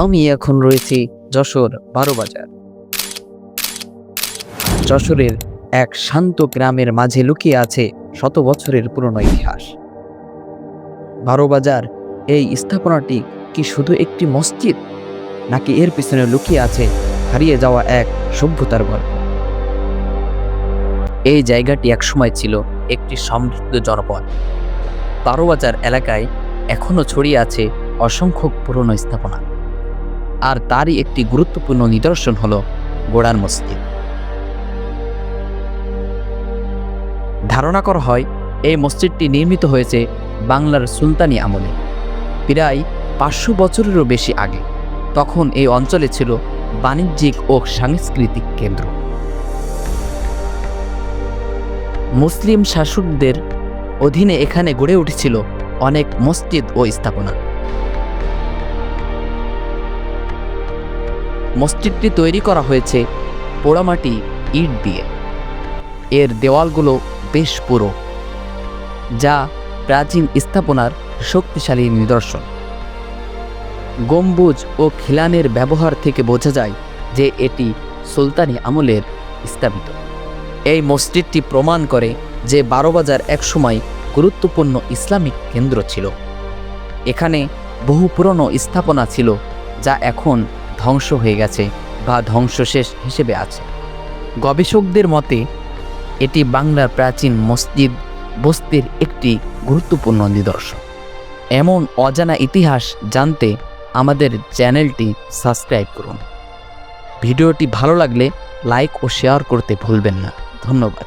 আমি এখন রয়েছি যশোর ১২ বাজার। যশোরের এক শান্ত গ্রামের মাঝে লুকিয়ে আছে শত বছরের পুরনো ইতিহাস। ১২ বাজার এই স্থাপনাটি কি শুধু একটি মসজিদ, নাকি এর পিছনে লুকিয়ে আছে হারিয়ে যাওয়া এক সভ্যতার গল্প? এই জায়গাটি একসময় ছিল একটি সমৃদ্ধ জনপদ। ১২ বাজার এলাকায় এখনো ছড়িয়ে আছে অসংখ্য পুরনো স্থাপনা, আর তারই একটি গুরুত্বপূর্ণ নিদর্শন হলো গোড়ার মসজিদ। ধারণা করা হয় এই মসজিদটি নির্মিত হয়েছে বাংলার সুলতানি আমলে, প্রায় ৫০০ বছরেরও বেশি আগে। তখন এই অঞ্চলে ছিল বাণিজ্যিক ও সাংস্কৃতিক কেন্দ্র। মুসলিম শাসকদের অধীনে এখানে গড়ে উঠেছিল অনেক মসজিদ ও স্থাপনা। মসজিদটি তৈরি করা হয়েছে পোড়ামাটি ইট দিয়ে। এর দেওয়ালগুলো বেশ পুরো, যা প্রাচীন স্থাপনার শক্তিশালী নিদর্শন। গম্বুজ ও খিলানের ব্যবহার থেকে বোঝা যায় যে এটি সুলতানি আমলের স্থাপিত। এই মসজিদটি প্রমাণ করে যে ১২ বাজার একসময় গুরুত্বপূর্ণ ইসলামিক কেন্দ্র ছিল। এখানে বহু পুরনো স্থাপনা ছিল যা এখন ধ্বংস হয়ে গেছে বা ধ্বংসশেষ হিসেবে আছে। গবেষকদের মতে এটি বাংলার প্রাচীন মসজিদ বস্তির একটি গুরুত্বপূর্ণ নিদর্শন। এমন অজানা ইতিহাস জানতে আমাদের চ্যানেলটি সাবস্ক্রাইব করুন। ভিডিওটি ভালো লাগলে লাইক ও শেয়ার করতে ভুলবেন না। ধন্যবাদ।